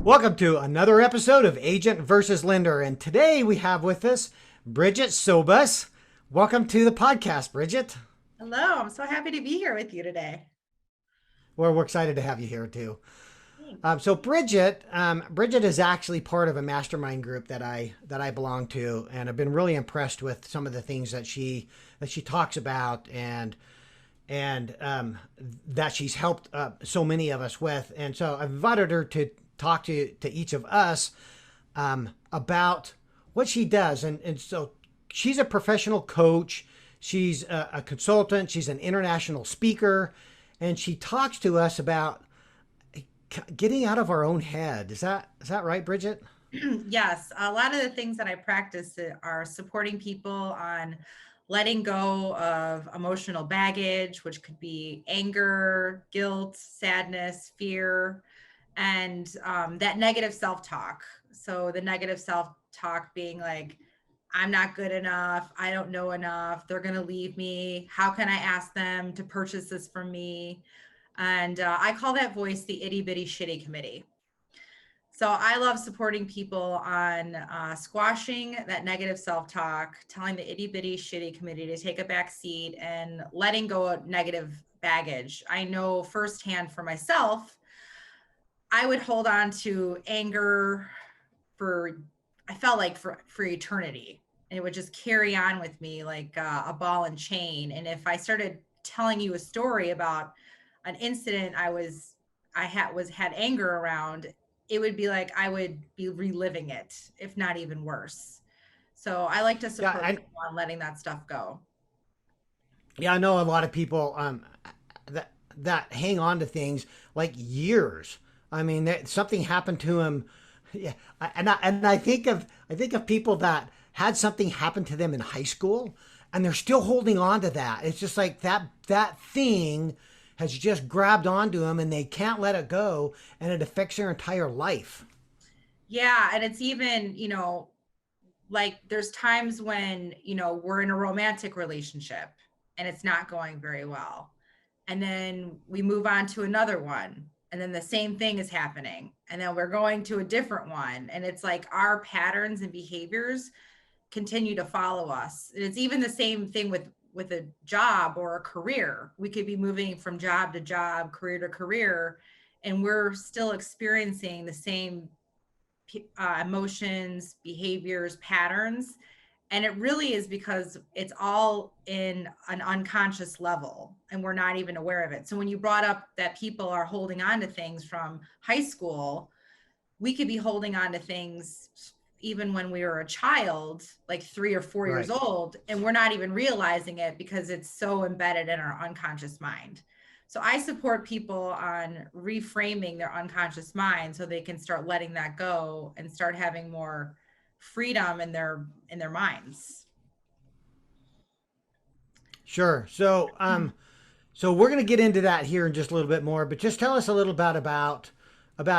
Welcome to another episode of Agent versus Lender. And today we have with us Brigette Sobus. Welcome to the podcast, Brigette. Hello, I'm so happy to be here with you today. We're excited to have you here too. Thanks. Bridget is actually part of a mastermind group that I belong to, and I've been really impressed with some of the things that she talks about and that she's helped so many of us with. And so I've invited her to talk to each of us about what she does. And so she's a professional coach. She's a consultant. She's an international speaker, and she talks to us about getting out of our own head. Is that right, Bridget? Yes, a lot of the things that I practice are supporting people on letting go of emotional baggage, which could be anger, guilt, sadness, fear, and that negative self talk. So, the negative self talk being like, I'm not good enough. I don't know enough. They're going to leave me. How can I ask them to purchase this from me? And I call that voice the itty bitty shitty committee. So I love supporting people on squashing that negative self-talk, telling the itty bitty shitty committee to take a back seat and letting go of negative baggage. I know firsthand for myself, I would hold on to anger for, I felt like for eternity. And it would just carry on with me like a ball and chain. And if I started telling you a story about an incident I had anger around, it would be like I would be reliving it, if not even worse. So I like to Yeah, support I people on letting that stuff go. yeah I know a lot of people that hang on to things like years. I mean, something happened to him. Yeah, and I think of people that had something happen to them in high school, and they're still holding on to that. It's just like that thing has just grabbed onto them, and they can't let it go, and it affects their entire life. Yeah, and it's even, like there's times when, we're in a romantic relationship and it's not going very well. And then we move on to another one. And then the same thing is happening. And then we're going to a different one. And it's like our patterns and behaviors continue to follow us. And it's even the same thing with a job or a career. We could be moving from job to job, career to career, and we're still experiencing the same emotions, behaviors, patterns. And it really is because it's all in an unconscious level and we're not even aware of it. So when you brought up that people are holding on to things from high school, we could be holding on to things even when we were a child, like 3 or 4 years Right. old, and we're not even realizing it because it's so embedded in our unconscious mind. So I support people on reframing their unconscious mind so they can start letting that go and start having more freedom in their minds. Sure. So we're going to get into that here in just a little bit more, but just tell us a little bit about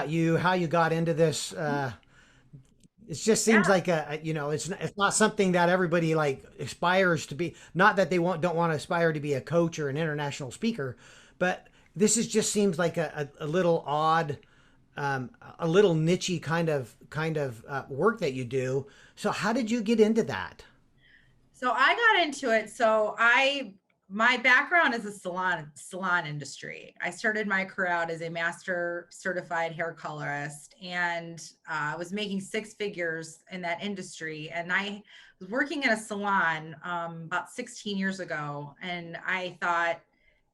you, how you got into this. It just seems Yeah. like it's not something that everybody like aspires to be. Not that they don't want to aspire to be a coach or an international speaker, but just seems like a little odd, a little nichey kind of work that you do. So how did you get into that? So I got into it. My background is a salon industry. I started my career out as a master certified hair colorist and was making six figures in that industry. And I was working in a salon about 16 years ago, and I thought,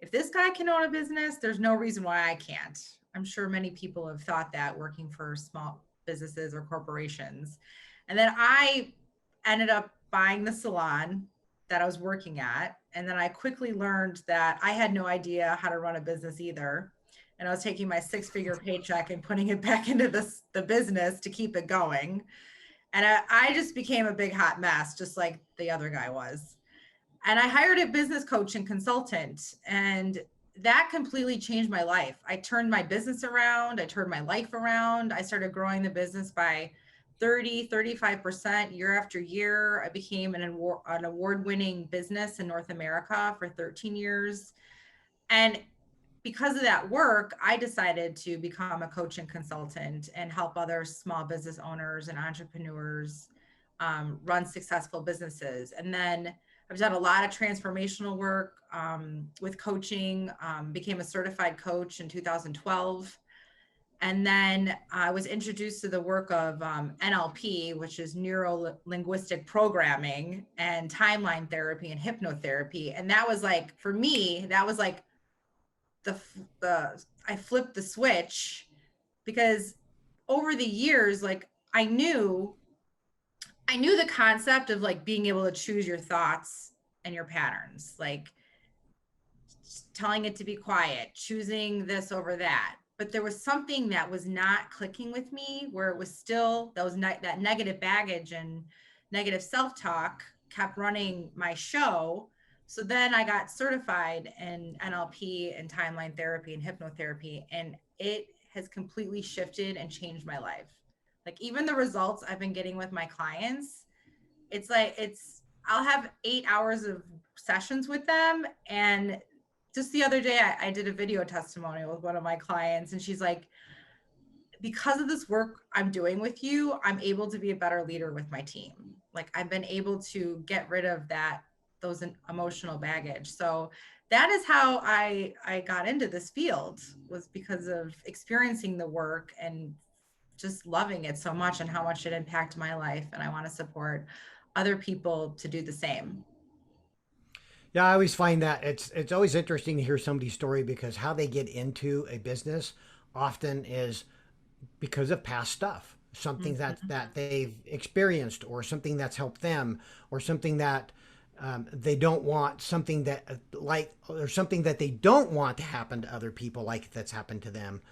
if this guy can own a business, there's no reason why I can't. I'm sure many people have thought that working for small businesses or corporations. And then I ended up buying the salon that I was working at. And then I quickly learned that I had no idea how to run a business either. And I was taking my six-figure paycheck and putting it back into the business to keep it going. And I just became a big hot mess, just like the other guy was. And I hired a business coach and consultant, and that completely changed my life. I turned my business around. I turned my life around. I started growing the business by 35% year after year. I became an award winning business in North America for 13 years. And because of that work, I decided to become a coach and consultant and help other small business owners and entrepreneurs run successful businesses. And then I've done a lot of transformational work with coaching, became a certified coach in 2012. And then I was introduced to the work of NLP, which is neuro linguistic programming, and timeline therapy and hypnotherapy. And that was like, for me, that was like I flipped the switch, because over the years, like I knew the concept of like being able to choose your thoughts and your patterns, like telling it to be quiet, choosing this over that. But there was something that was not clicking with me, where it was still that negative baggage and negative self-talk kept running my show. So then I got certified in NLP and timeline therapy and hypnotherapy, and it has completely shifted and changed my life. Like even the results I've been getting with my clients, I'll have 8 hours of sessions with them, and just the other day, I did a video testimonial with one of my clients, and she's like, because of this work I'm doing with you, I'm able to be a better leader with my team. Like I've been able to get rid of those emotional baggage. So that is how I got into this field, was because of experiencing the work and just loving it so much and how much it impacted my life. And I want to support other people to do the same. Yeah, I always find that it's always interesting to hear somebody's story, because how they get into a business often is because of past stuff, something that they've experienced, or something that's helped them, or something that they don't want, something that or something that they don't want to happen to other people, like that's happened to them.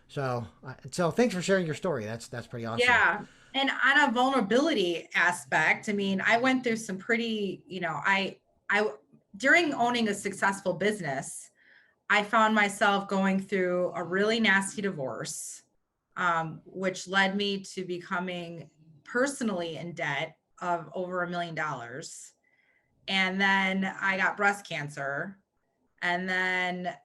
So thanks for sharing your story. That's pretty awesome. Yeah. And on a vulnerability aspect, I mean, I went through some pretty, I during owning a successful business, I found myself going through a really nasty divorce, which led me to becoming personally in debt of over $1 million. And then I got breast cancer. And then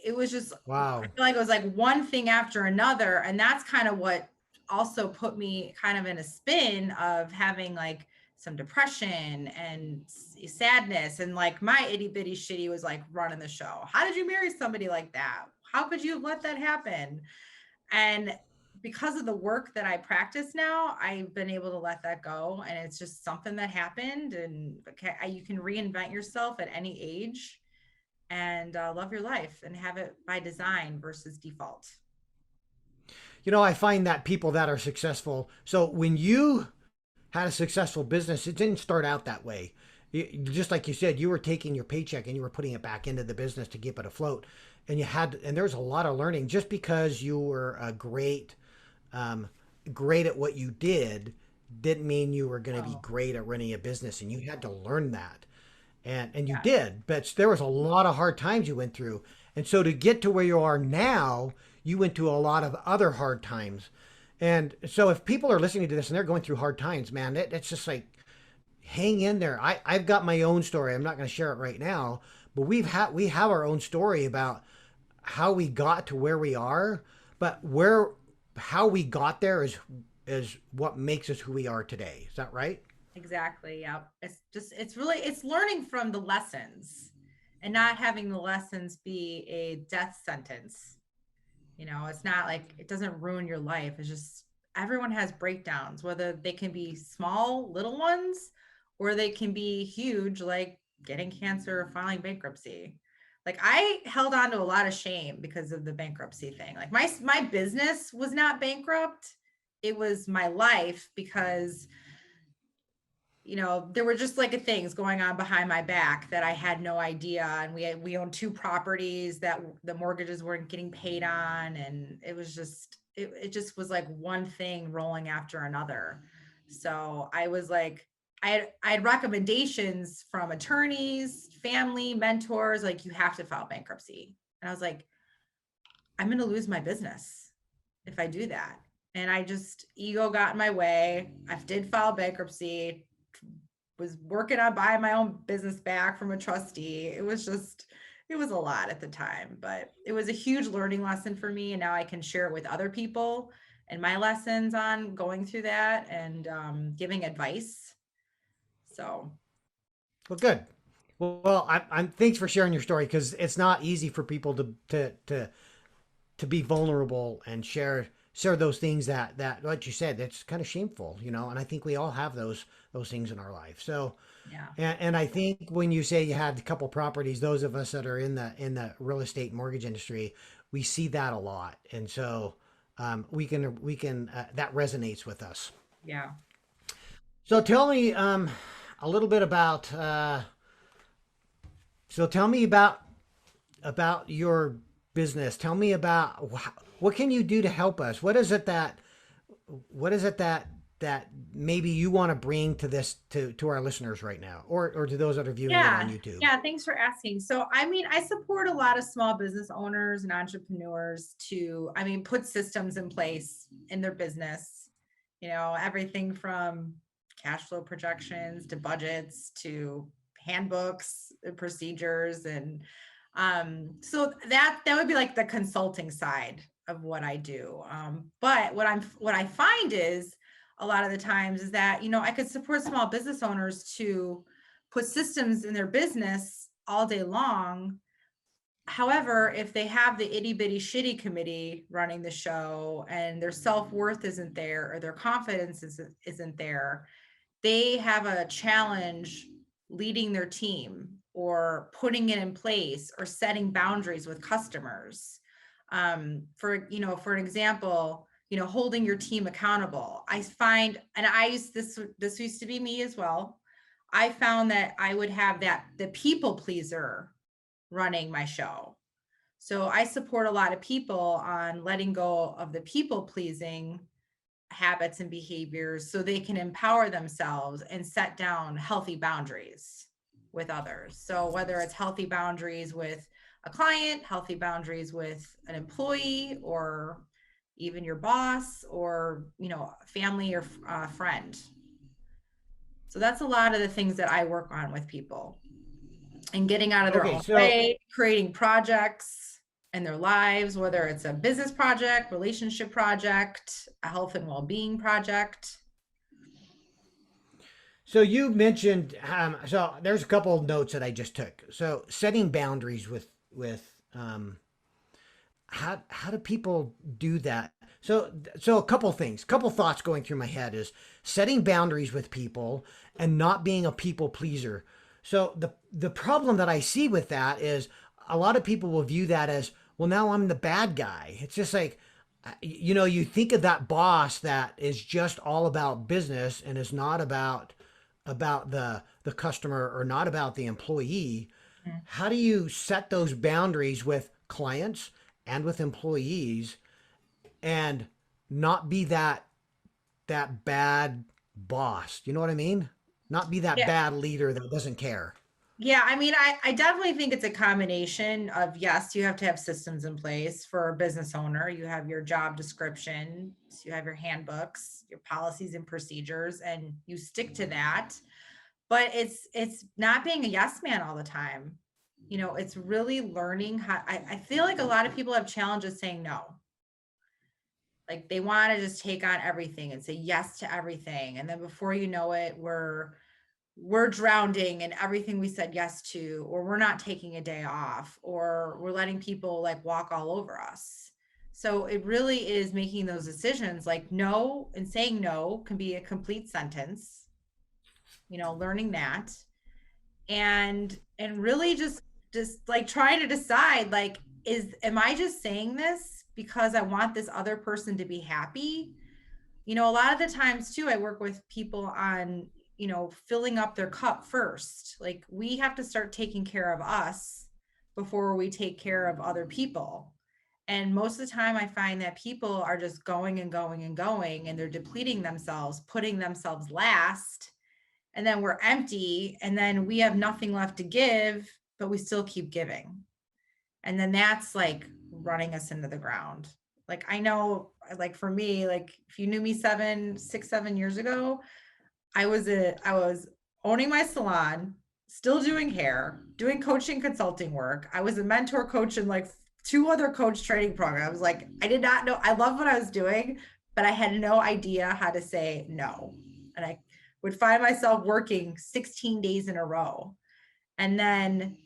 it was just, I Wow. feel like it was like one thing after another. And that's kind of what also put me kind of in a spin of having like some depression and sadness. And like my itty bitty shitty was like running the show. How did you marry somebody like that? How could you have let that happen? And because of the work that I practice now, I've been able to let that go. And it's just something that happened. And you can reinvent yourself at any age, and love your life and have it by design versus default. I find that people that are successful. So when you had a successful business, it didn't start out that way. Just like you said, you were taking your paycheck and you were putting it back into the business to keep it afloat, and there was a lot of learning. Just because you were great at what you didn't mean you were going to be Oh, great at running a business, and you had to learn that. And you yeah, did, but there was a lot of hard times you went through. And so to get to where you are now, you went through a lot of other hard times. And so if people are listening to this and they're going through hard times, man, it's just like, hang in there. I've got my own story. I'm not going to share it right now, but we have our own story about how we got to where we are, but how we got there is what makes us who we are today. Is that right? exactly. Yeah. It's learning from the lessons and not having the lessons be a death sentence. It's not like it doesn't ruin your life. It's just everyone has breakdowns, whether they can be small, little ones, or they can be huge, like getting cancer or filing bankruptcy. Like I held on to a lot of shame because of the bankruptcy thing. Like my business was not bankrupt. It was my life, because there were just like things going on behind my back that I had no idea. And we owned two properties that the mortgages weren't getting paid on. And it just was like one thing rolling after another. So I was like, I had recommendations from attorneys, family, mentors, like you have to file bankruptcy. And I was like, I'm going to lose my business if I do that. And ego got in my way. I did file was working on buying my own business back from a trustee. It it was a lot at the time, but it was a huge learning lesson for me. And now I can share it with other people and my lessons on going through that and giving advice. So, Well, good. Well, I'm thanks for sharing your story because it's not easy for people to be vulnerable and share those things that like you said, that's kind of shameful, you know. And I think we all have those things in our life. So, yeah. and I think when you say you had a couple properties, those of us that are in the real estate mortgage industry, we see that a lot, and so we can that resonates with us. Yeah. So tell me a little bit about. So tell me about your business. Tell me about what can you do to help us. What is it that maybe you want to bring to this to our listeners right now, or to those that are viewing it on Yeah. YouTube? Yeah. Thanks for asking. So, I mean, I support a lot of small business owners and entrepreneurs to, I mean, put systems in place in their business, everything from cash flow projections to budgets to handbooks, procedures. And so that would be like the consulting side of what I do. But what I find is a lot of the times is that, I could support small business owners to put systems in their business all day long. However, if they have the itty bitty shitty committee running the show and their self worth isn't there or their confidence isn't there, they have a challenge leading their team or putting it in place or setting boundaries with customers. For an example, holding your team accountable. I find, and I used this used to be me as well. I found that I would have the people pleaser running my show. So I support a lot of people on letting go of the people pleasing habits and behaviors so they can empower themselves and set down healthy boundaries with others. So whether it's healthy boundaries with a client, healthy boundaries with an employee, or even your boss, or family or friend. So that's a lot of the things that I work on with people, and getting out of their Okay, own so way, creating projects in their lives, whether it's a business project, relationship project, a health and well-being project. you mentioned so there's a couple of notes that I just took. So setting boundaries with how do people do that? So a couple thoughts going through my head is setting boundaries with people and not being a people pleaser. So the problem that I see with that is a lot of people will view that as, well, now I'm the bad guy. It's just like, you think of that boss that is just all about business and is not about the customer or not about the employee. Mm. How do you set those boundaries with clients and with employees and not be that bad boss? You know what I mean? Not be that Yeah. bad leader that doesn't care. Yeah. I mean, I definitely think it's a combination of, yes, you have to have systems in place for a business owner. You have your job description, you have your handbooks, your policies and procedures, and you stick to that. But it's not being a yes man all the time. It's really learning how. I feel like a lot of people have challenges saying no. Like they want to just take on everything and say yes to everything, and then before you know it, we're drowning in everything we said yes to, or we're not taking a day off, or we're letting people like walk all over us. So it really is making those decisions. Like no, and saying no can be a complete sentence. Learning that, and really just like trying to decide, like, am I just saying this because I want this other person to be happy? A lot of the times too, I work with people on, filling up their cup first. Like we have to start taking care of us before we take care of other people. And most of the time I find that people are just going and going and going, and they're depleting themselves, putting themselves last, and then we're empty, and then we have nothing left to give, but we still keep giving. And then that's like running us into the ground. Like I know, like for me, like if you knew me 7 6 7 years ago, I was owning my salon, still doing hair, doing coaching consulting work. I was a mentor coach in like 2 other coach training programs. Like I did not know, I loved what I was doing, but I had no idea how to say no. And I would find myself working 16 days in a row. And then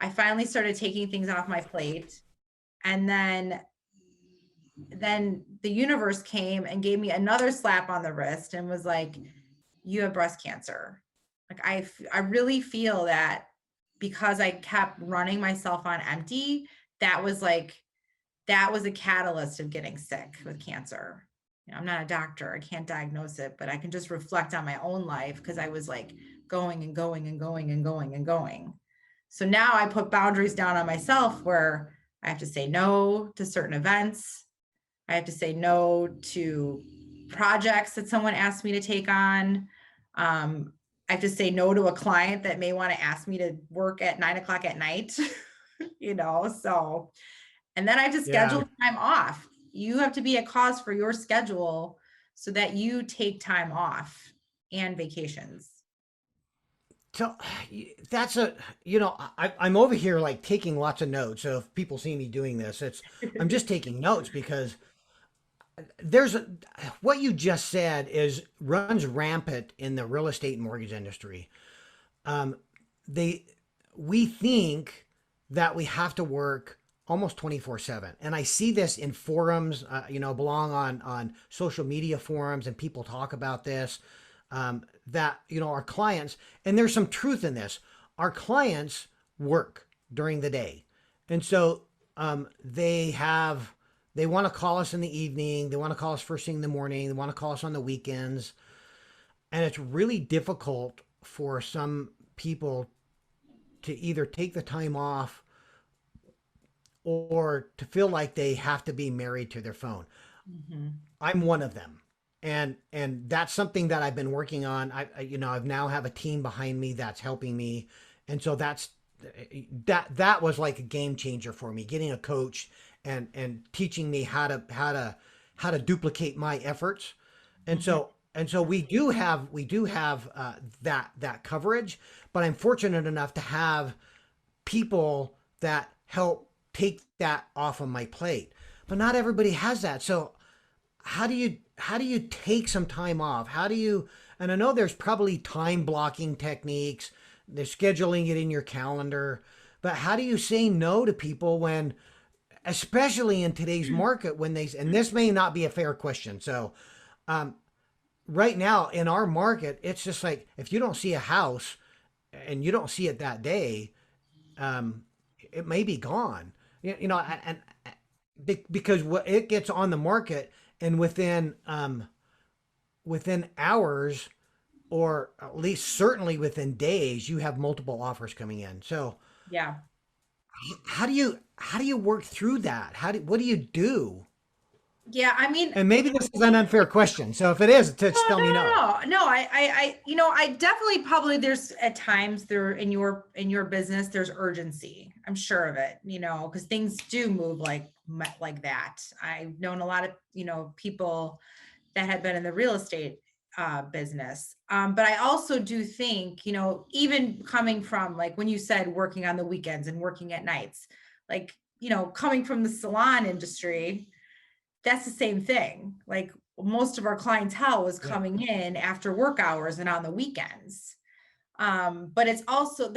I finally started taking things off my plate. And then the universe came and gave me another slap on the wrist and was like, you have breast cancer. Like I really feel that because I kept running myself on empty, that was a catalyst of getting sick with cancer. You know, I'm not a doctor, I can't diagnose it, but I can just reflect on my own life because I was like going and going and going and going and going. So now I put boundaries down on myself where I have to say no to certain events. I have to say no to projects that someone asked me to take on. I have to say no to a client that may want to ask me to work at 9 o'clock at night, so, and then I have to Yeah. schedule time off. You have to be a cause for your schedule so that you take time off and vacations. So that's I'm over here like taking lots of notes. So if people see me doing this, I'm just taking notes because there's what you just said is runs rampant in the real estate and mortgage industry. Um, they we think that we have to work almost 24/7, and I see this in forums. Belong on social media forums, and people talk about this. That our clients, and there's some truth in this. Our clients work during the day, and so they want to call us in the evening. They want to call us first thing in the morning. They want to call us on the weekends. And it's really difficult for some people to either take the time off or to feel like they have to be married to their phone. Mhm. I'm one of them. And that's something that I've been working on. I've now have a team behind me that's helping me. And so that was like a game changer for me, getting a coach and teaching me how to duplicate my efforts. And Mhm. so we do have that coverage, but I'm fortunate enough to have people that help take that off of my plate. But not everybody has that. So how do you take some time off? And I know there's probably time blocking techniques, there's scheduling it in your calendar, but how do you say no to people when, especially in today's market, and this may not be a fair question. So um, right now in our market, it's just like if you don't see a house and you don't see it that day, um, it may be gone. Because it gets on the market, and within hours, or at least certainly within days, you have multiple offers coming in. So Yeah. how do you work through that? What do you do? Yeah. I mean, And maybe this is an unfair question. So if it is, just no, tell me no. no, no, no. I definitely probably there's at times there in your business there's urgency. I'm sure of it, because things do move like that. I've known a lot of people that had been in the real estate business, but I also do think even coming from like when you said working on the weekends and working at nights, like coming from the salon industry, that's the same thing. Like most of our clientele was Yeah. coming in after work hours and on the weekends. But it also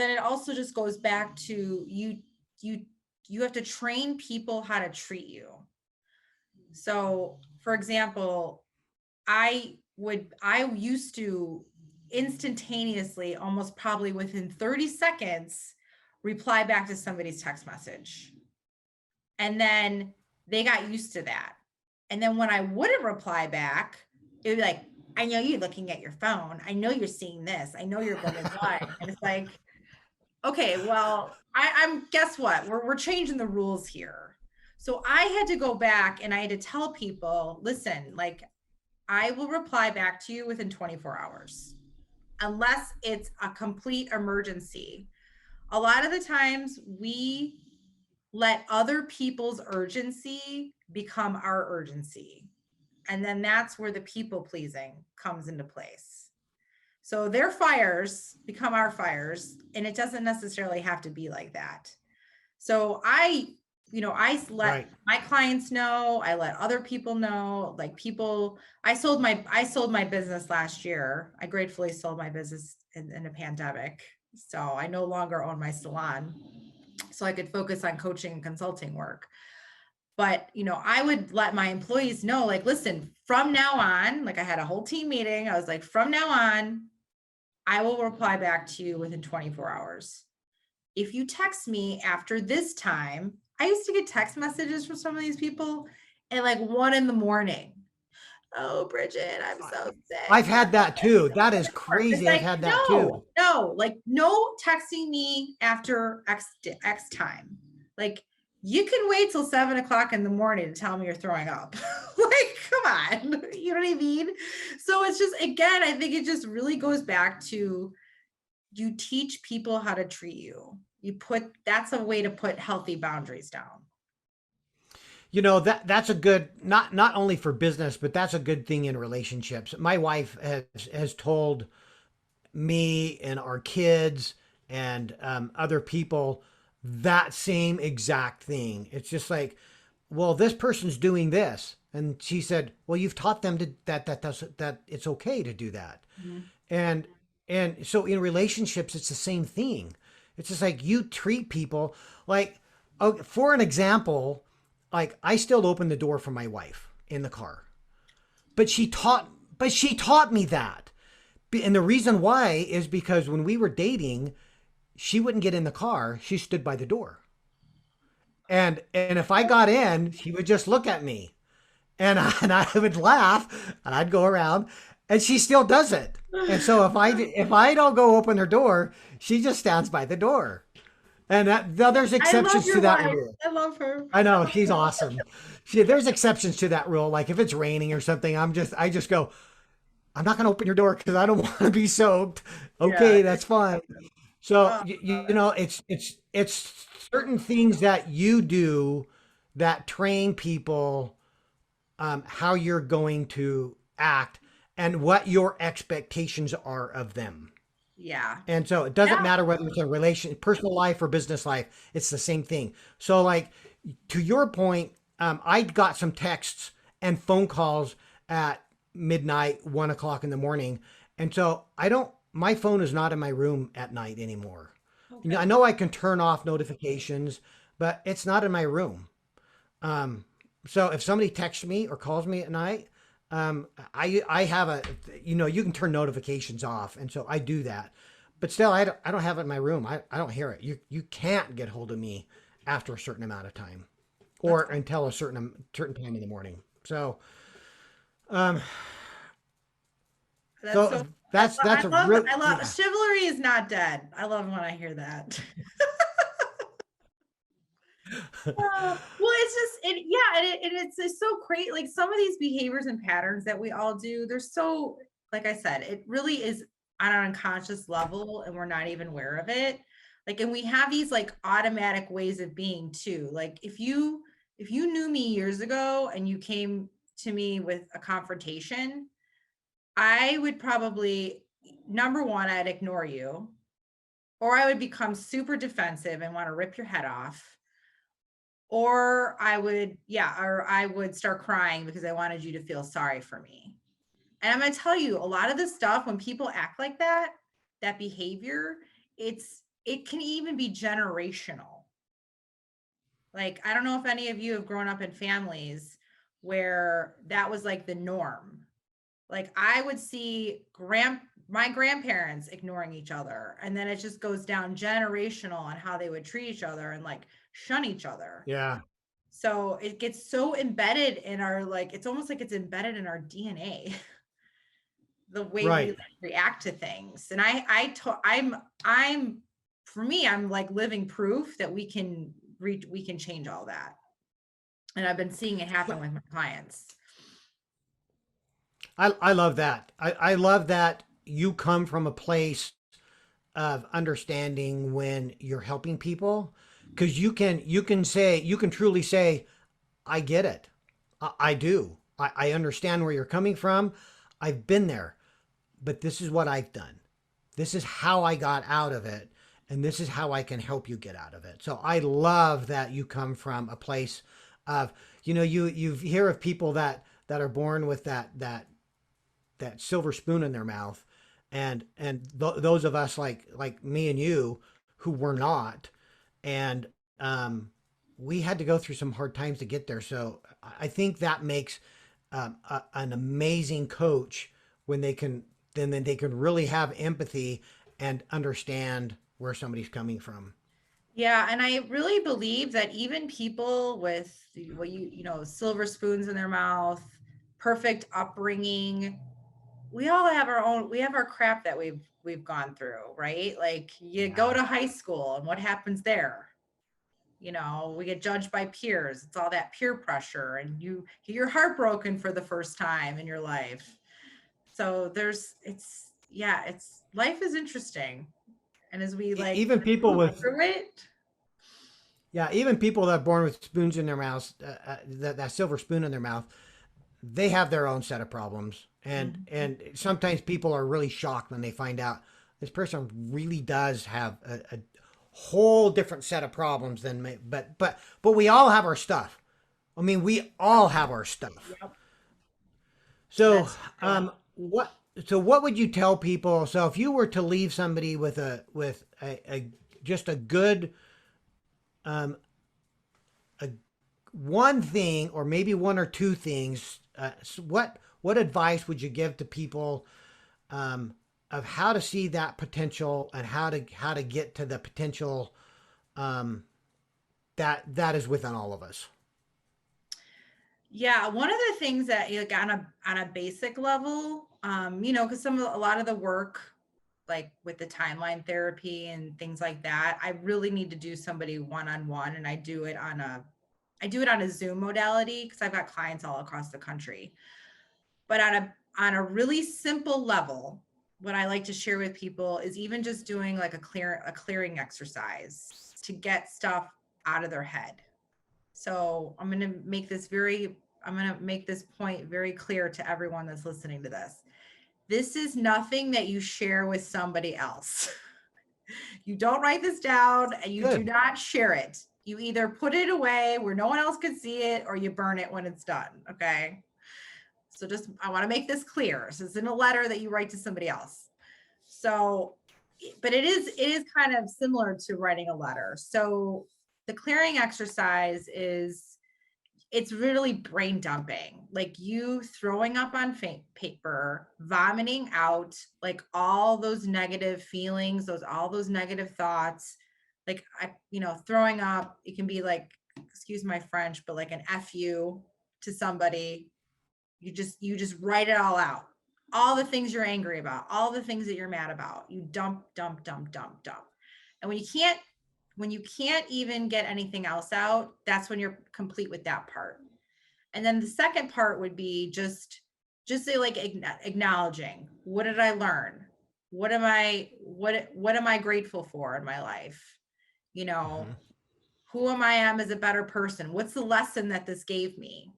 just goes back to you you have to train people how to treat you. So for example, I used to instantaneously, almost probably within 30 seconds, reply back to somebody's text message. And then they got used to that. And then when I wouldn't reply back, it would be like, I know you're looking at your phone. I know you're seeing this. I know you're blah, blah, blah. And it's like, okay, well, I'm guess what? We're changing the rules here. So I had to go back and I had to tell people, listen, like I will reply back to you within 24 hours, unless it's a complete emergency. A lot of the times we let other people's urgency become our urgency. And then that's where the people pleasing comes into place. So their fires become our fires, and it doesn't necessarily have to be like that. So I let Right. my clients know, I let other people know, like people, I sold my business last year. I gratefully sold my business in a pandemic. So I no longer own my salon. So I could focus on coaching and consulting work. But, I would let my employees know, like, listen, from now on, like I had a whole team meeting. I was like, from now on, I will reply back to you within 24 hours. If you text me after this time, I used to get text messages from some of these people at like 1 a.m. Oh, Bridget, I'm so sick. I've had that too. That is It's crazy. I've like, had that too. no, like no texting me after X time. Like you can wait till 7 o'clock in the morning to tell me you're throwing up. Like, come on. You know what I mean? So it's just, again, I think it just really goes back to, you teach people how to treat you. That's a way to put healthy boundaries down. That's a good, not only for business, but that's a good thing in relationships. My wife has told me and our kids and other people that same exact thing. It's just like, well, this person's doing this, and she said, well, you've taught them that it's okay to do that. Mhm. And so in relationships, it's the same thing. It's just like you treat people like, for an example, like I still open the door for my wife in the car, but she taught me that. And the reason why is because when we were dating, she wouldn't get in the car. She stood by the door. And if I got in, she would just look at me, and I would laugh, and I'd go around, and she still does it. And so if I don't go open her door, she just stands by the door. And there's I love exceptions to your that wife. rule. I love her. I know she's awesome. There's exceptions to that rule. Like if it's raining or something, I just go, I'm not going to open your door because I don't want to be soaked. Yeah. Okay, that's fine. So Oh, it's certain things that you do that train people how you're going to act and what your expectations are of them. yeah. And so it doesn't Yeah. matter whether it's a relation, personal life or business life. It's the same thing. So like to your point, I got some texts and phone calls at midnight, 1 o'clock in the morning. And so my phone is not in my room at night anymore. Okay. I know I can turn off notifications, but it's not in my room. Um, so if somebody texts me or calls me at night, I have you can turn notifications off, and so I do that. But still, I don't have it in my room. I don't hear it. You can't get hold of me after a certain amount of time, or until a certain time in the morning. So, um, That's so so that's a real I love yeah. chivalry is not dead. I love when I hear that. Well, it's just yeah, and it's so great. Like some of these behaviors and patterns that we all do, they're so, like I said, it really is on an unconscious level, and we're not even aware of it. Like, and we have these like automatic ways of being too. Like if you knew me years ago and you came to me with a confrontation, I would probably, number one, I'd ignore you, or I would become super defensive and want to rip your head off, or I would start crying because I wanted you to feel sorry for me. And I'm going to tell you, a lot of this stuff, when people act like that behavior, it can even be generational. Like, I don't know if any of you have grown up in families where that was like the norm. Like I would see my grandparents ignoring each other, and then it just goes down generational on how they would treat each other and like shun each other. Yeah, So it gets so embedded in our, like, it's almost like it's embedded in our DNA, the way we right. like, react to things. And I'm for me, I'm like living proof that we can change all that. And I've been seeing it happen with my clients. I love that. I love that you come from a place of understanding when you're helping people, because you can truly say, I get it. I do. I understand where you're coming from. I've been there. but this is what I've done. This is how I got out of it, and this is how I can help you get out of it. So I love that you come from a place of, you hear of people that are born with that silver spoon in their mouth, those of us like me and you who were not, and we had to go through some hard times to get there. So I think that makes an amazing coach when then they can really have empathy and understand where somebody's coming from. Yeah, and I really believe that even people with what silver spoons in their mouth, perfect upbringing, we have our crap that we've gone through, right? Like you go Yeah. to high school and what happens there? We get judged by peers. It's all that peer pressure and you're heartbroken for the first time in your life. So it's life is interesting. And as we like Even people with through it, Yeah, even people that are born with spoons in their mouths, that silver spoon in their mouth, they have their own set of problems, and sometimes people are really shocked when they find out this person really does have a whole different set of problems than me. But we all have our stuff. I mean, we all have our stuff. yep, So, that's true. what? So, what would you tell people? So, if you were to leave somebody with a just a good um, a one thing, or maybe one or two things. What advice would you give to people of how to see that potential and how to get to the potential um, that is within all of us? Yeah, one of the things that like on a basic level, because a lot of the work, like with the timeline therapy and things like that, I really need to do somebody one on one, and I do it on a Zoom modality because I've got clients all across the country. But on a really simple level, what I like to share with people is even just doing like a clearing exercise to get stuff out of their head. So I'm going to make this point very clear to everyone that's listening to this. This is nothing that you share with somebody else. You don't write this down and you do Good. not share it. You either put it away where no one else can see it or you burn it when it's done. Okay. So I want to make this clear. So it's in a letter that you write to somebody else. So, but it is kind of similar to writing a letter. So the clearing exercise it's really brain dumping, like you throwing up on paper, vomiting out like all those negative feelings, all those negative thoughts. Like throwing up, it can be like, excuse my French, but like an fu to somebody. You just write it all out, all the things you're angry about, all the things that you're mad about. You dump, dump, dump, dump, dump. And when you can't even get anything else out, that's when you're complete with that part. And then the second part would be just say like acknowledging, what did I learn? What am I grateful for in my life? You know, Mm-hmm. who I am as a better person? What's the lesson that this gave me?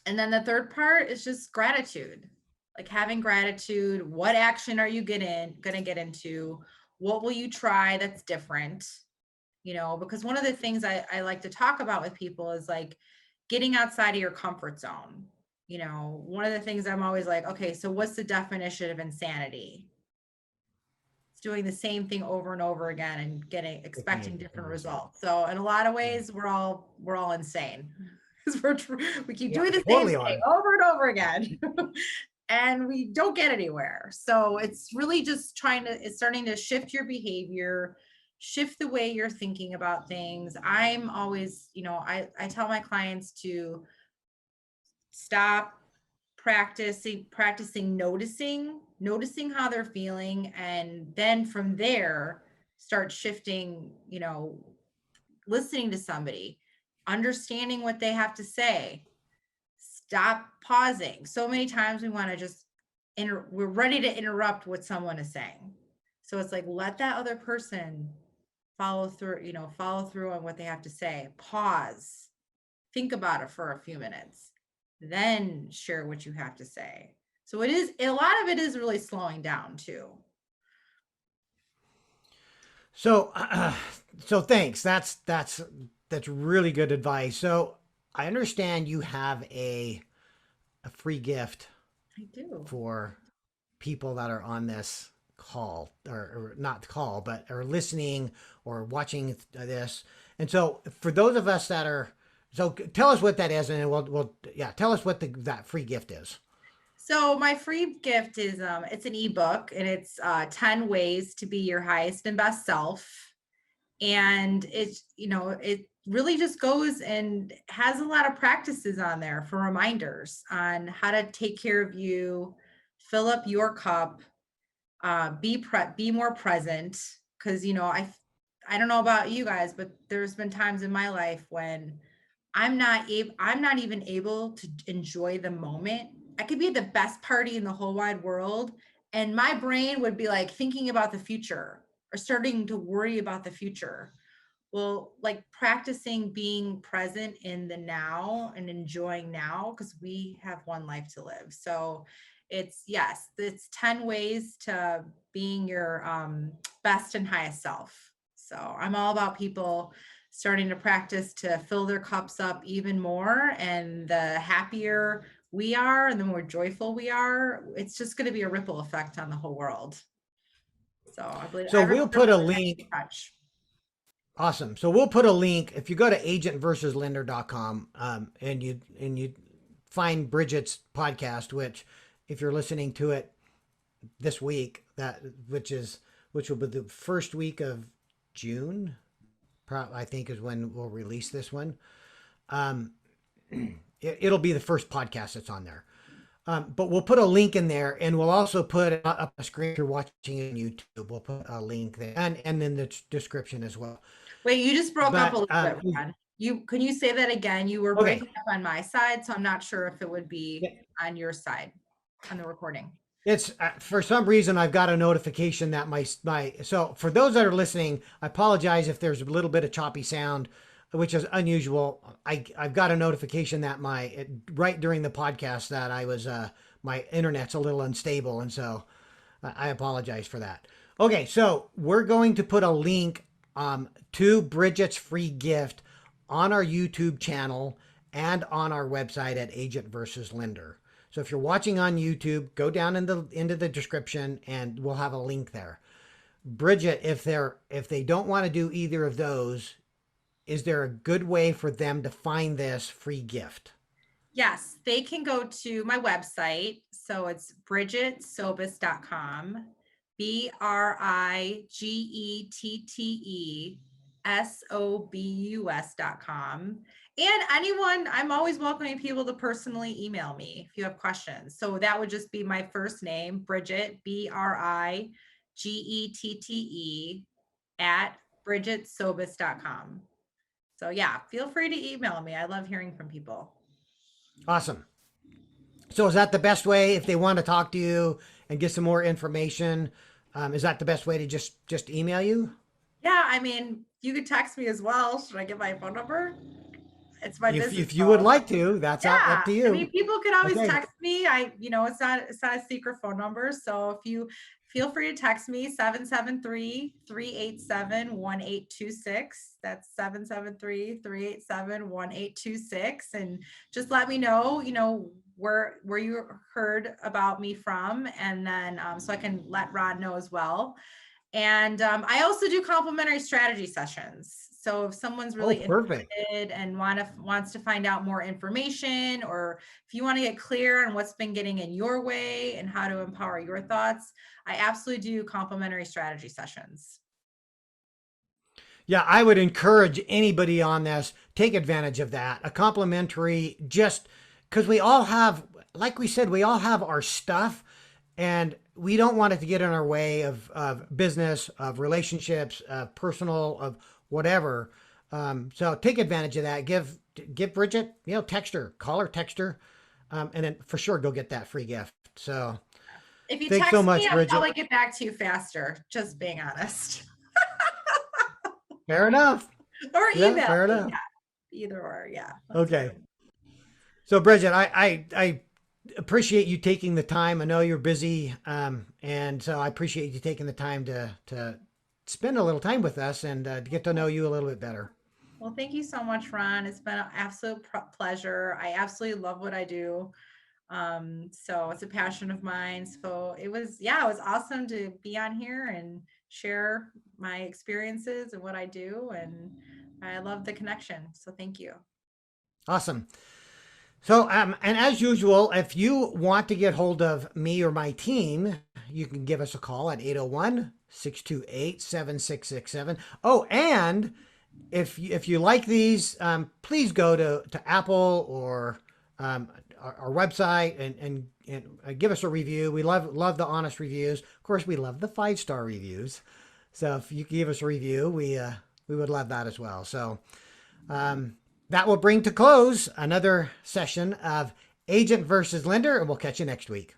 And then the third part is just gratitude, like having gratitude. What action are you gonna get into? What will you try that's different? Because one of the things I like to talk about with people is like getting outside of your comfort zone. One of the things I'm always like, okay, so what's the definition of insanity? It's doing the same thing over and over again and Looking expecting at different different results. results. So in a lot of Yeah. ways, we're all insane because we keep Yeah. doing the same Totally thing are. over and over again. And we don't get anywhere. So it's really just it's starting to shift your behavior, shift the way you're thinking about things. I'm always, I tell my clients to stop practicing noticing how they're feeling, and then from there start shifting, listening to somebody, understanding what they have to say, stop pausing. So many times we want to just we're ready to interrupt what someone is saying. So it's like, let that other person follow through on what they have to say. Pause, think about it for a few minutes, then share what you have to say. So it is, a lot of it is really slowing down too. So, so thanks. That's really good advice. So I understand you have a free gift I do. for people that are on this call, or not call, but are listening or watching this. And so for those of us that are, so tell us what that is, and we'll yeah, tell us what that free gift is. So my free gift is it's an ebook, and it's 10 ways to be your highest and best self. And it's, it really just goes and has a lot of practices on there for reminders on how to take care of you, fill up your cup, be more present. Because I don't know about you guys, but there's been times in my life when I'm not even able to enjoy the moment. I could be at the best party in the whole wide world, and my brain would be like thinking about the future or starting to worry about the future. Well, like practicing being present in the now and enjoying now, because we have one life to live. So it's 10 ways to being your best and highest self. So I'm all about people starting to practice to fill their cups up even more. And the happier we are and the more joyful we are, it's just going to be a ripple effect on the whole world. So I believe So we'll put a link. touch. Awesome. So we'll put a link if you go to agentversuslender.com, and you find Bridgette's podcast, which if you're listening to it this week, which will be the first week of June, I think is when we'll release this one. It'll be the first podcast that's on there. But we'll put a link in there, and we'll also put up a screen if you're watching on YouTube. We'll put a link there, and in the description as well. Wait, you just broke up a little bit, Ron. Can you say that again? You were breaking up on my side, so I'm not sure if it would be on your side on the recording. It's for some reason I've got a notification that my so for those that are listening, I apologize if there's a little bit of choppy sound, which is unusual. I've got a notification that right during the podcast that I was my internet's a little unstable, and so I apologize for that. Okay, so we're going to put a link to Bridgette's free gift on our YouTube channel and on our website at Agent versus Lender. So if you're watching on YouTube, go down into the description, and we'll have a link there. Brigette, if they don't want to do either of those, is there a good way for them to find this free gift? Yes, they can go to my website. So it's BrigetteSobus.com, BriggetteSobus.com. And anyone, I'm always welcoming people to personally email me if you have questions. So that would just be my first name, Brigette, Brigette, at BriggetteSobus.com. So yeah, feel free to email me. I love hearing from people. Awesome. So is that the best way if they want to talk to you and get some more information? Is that the best way to just email you? Yeah, I mean, you could text me as well. Should I give my phone number? It's my business if you would like to, that's up to you. I mean, people can always text me. It's not a secret phone number. So if you feel free to text me, 773-387-1826. That's 773-387-1826. And just let me know, where you heard about me from. And then so I can let Rod know as well. And I also do complimentary strategy sessions. So if someone's really interested and wants to find out more information, or if you want to get clear on what's been getting in your way and how to empower your thoughts, I absolutely do complimentary strategy sessions. Yeah, I would encourage anybody on this, take advantage of that. A complimentary, just because we all have, like we said, we all have our stuff, and we don't want it to get in our way of business, of relationships, of personal, of whatever. So take advantage of that. Give Brigette, text her, call her, text her, and then for sure go get that free gift. So if you text so much, me, I'll probably get back to you faster. Just being honest. Fair enough. Or email. Yeah, fair enough. Yeah. Either or, yeah. Okay. So Brigette, I appreciate you taking the time. I know you're busy, and so I appreciate you taking the time to spend a little time with us and to get to know you a little bit better. Well, thank you so much, Ron. It's been an absolute pleasure. I absolutely love what I do. So it's a passion of mine. So it was awesome to be on here and share my experiences and what I do. And I love the connection. So thank you. Awesome. So, and as usual, if you want to get hold of me or my team, you can give us a call at 801 628 7667. Oh, and if you like these, please go to Apple or our website and give us a review. We love the honest reviews. Of course, we love the 5-star reviews. So if you give us a review, we would love that as well. So that will bring to close another session of Agent versus Lender, and we'll catch you next week.